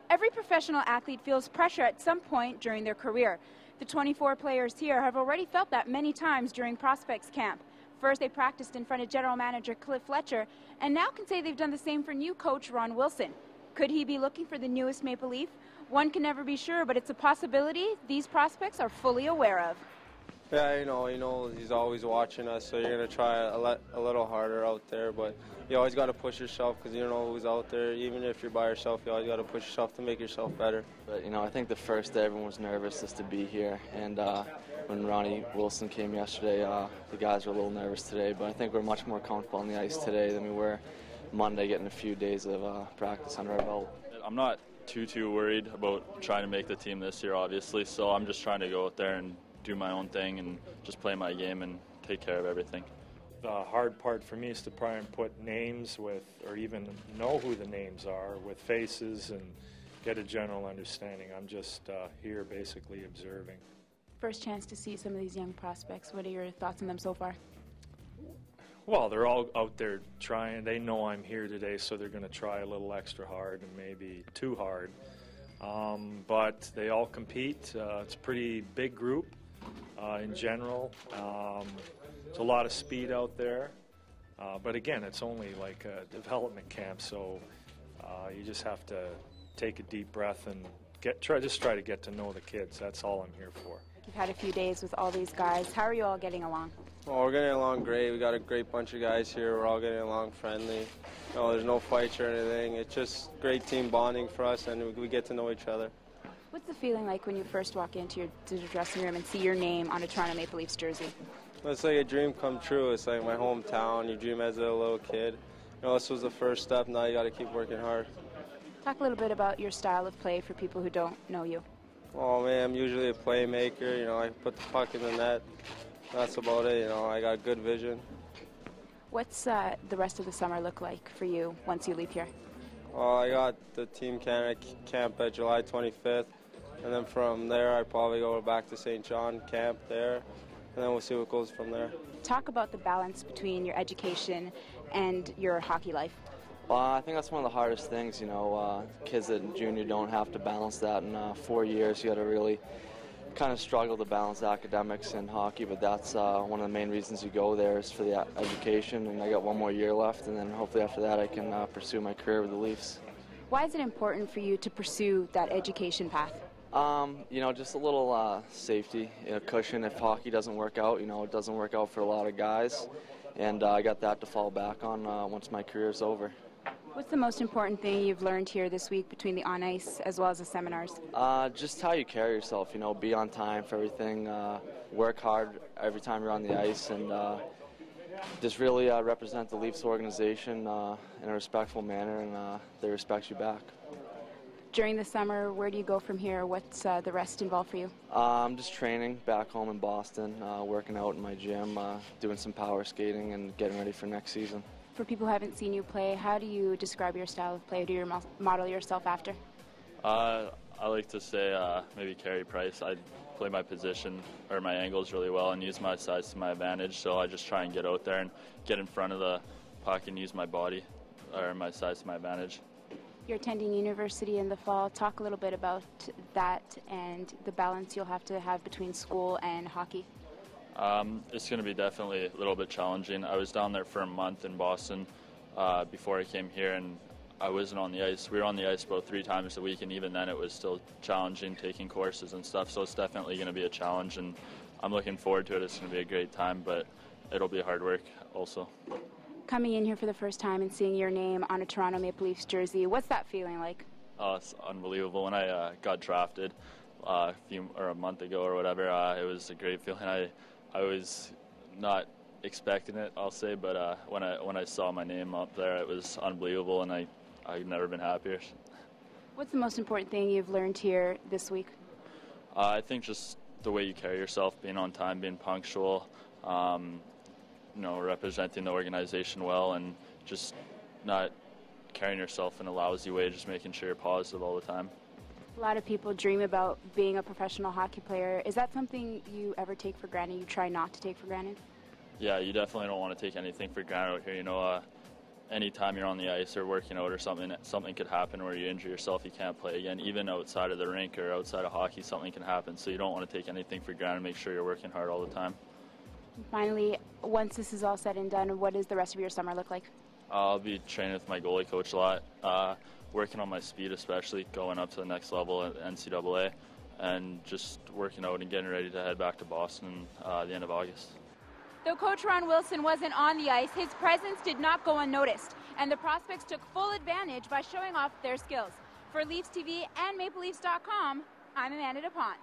Every professional athlete feels pressure at some point during their career. The 24 players here have already felt that many times during prospects camp. First, they practiced in front of general manager Cliff Fletcher, and now can say they've done the same for new coach Ron Wilson. Could he be looking for the newest Maple Leaf? One can never be sure, but it's a possibility these prospects are fully aware of. Yeah, he's always watching us, so you're going to try a little harder out there, but you always got to push yourself because you don't know who's out there. Even if you're by yourself, you always got to push yourself to make yourself better. But, I think the first day everyone was nervous just to be here, and when Ronnie Wilson came yesterday, the guys were a little nervous today, but I think we're much more comfortable on the ice today than we were Monday, getting a few days of practice under our belt. I'm not too worried about trying to make the team this year, obviously, so I'm just trying to go out there and do my own thing and just play my game and take care of everything. The hard part for me is to try and put names with, or even know who the names are, with faces and get a general understanding. I'm just here basically observing. First chance to see some of these young prospects. What are your thoughts on them so far? Well, they're all out there trying. They know I'm here today, so they're going to try a little extra hard and maybe too hard. But they all compete. It's a pretty big group. In general, there's a lot of speed out there, but again, it's only like a development camp, so you just have to take a deep breath and try to get to know the kids. That's all I'm here for. You've had a few days with all these guys. How are you all getting along? Well, we're getting along great. We got a great bunch of guys here. We're all getting along friendly. There's no fights or anything. It's just great team bonding for us, and we get to know each other. What's the feeling like when you first walk into your dressing room and see your name on a Toronto Maple Leafs jersey? Well, it's like a dream come true. It's like my hometown. You dream as a little kid. This was the first step. Now you got to keep working hard. Talk a little bit about your style of play for people who don't know you. Oh man, I'm usually a playmaker. I put the puck in the net. That's about it. I got good vision. What's the rest of the summer look like for you once you leave here? Well, I got the Team Canada camp at July 25th. And then from there, I'd probably go back to St. John camp there, and then we'll see what goes from there. Talk about the balance between your education and your hockey life. Well, I think that's one of the hardest things, kids at junior don't have to balance that in 4 years. You got to really kind of struggle to balance academics and hockey, but that's one of the main reasons you go there is for the education, and I got 1 more year left, and then hopefully after that I can pursue my career with the Leafs. Why is it important for you to pursue that education path? Just a little safety, cushion if hockey doesn't work out. It doesn't work out for a lot of guys, and I got that to fall back on once my career is over. What's the most important thing you've learned here this week between the on-ice as well as the seminars? Just how you carry yourself, be on time for everything, work hard every time you're on the ice, and just really represent the Leafs organization in a respectful manner, and they respect you back. During the summer, where do you go from here? What's the rest involved for you? I'm just training back home in Boston, working out in my gym, doing some power skating and getting ready for next season. For people who haven't seen you play, how do you describe your style of play? Do you model yourself after? I like to say maybe Carey Price. I play my position or my angles really well and use my size to my advantage, so I just try and get out there and get in front of the puck and use my body or my size to my advantage. You're attending university in the fall. Talk a little bit about that and the balance you'll have to have between school and hockey. It's going to be definitely a little bit challenging. I was down there for a month in Boston before I came here, and I wasn't on the ice. We were on the ice about 3 times a week, and even then it was still challenging taking courses and stuff, so it's definitely going to be a challenge, and I'm looking forward to it. It's going to be a great time, but it'll be hard work also. Coming in here for the first time and seeing your name on a Toronto Maple Leafs jersey, what's that feeling like? Oh, it's unbelievable. When I got drafted a month ago or whatever, it was a great feeling. I was not expecting it, I'll say, but when I saw my name up there, it was unbelievable, and I've never been happier. What's the most important thing you've learned here this week? I think just the way you carry yourself, being on time, being punctual, representing the organization well, and just not carrying yourself in a lousy way, just making sure you're positive all the time. A lot of people dream about being a professional hockey player. Is that something you ever take for granted, you try not to take for granted? Yeah, you definitely don't want to take anything for granted out here. anytime you're on the ice or working out or something could happen where you injure yourself, you can't play again. Even outside of the rink or outside of hockey, something can happen. So you don't want to take anything for granted. Make sure you're working hard all the time. Finally, once this is all said and done, what does the rest of your summer look like? I'll be training with my goalie coach a lot, working on my speed, especially going up to the next level at NCAA, and just working out and getting ready to head back to Boston the end of August. Though Coach Ron Wilson wasn't on the ice, his presence did not go unnoticed, and the prospects took full advantage by showing off their skills. For Leafs TV and MapleLeafs.com, I'm Amanda DuPont.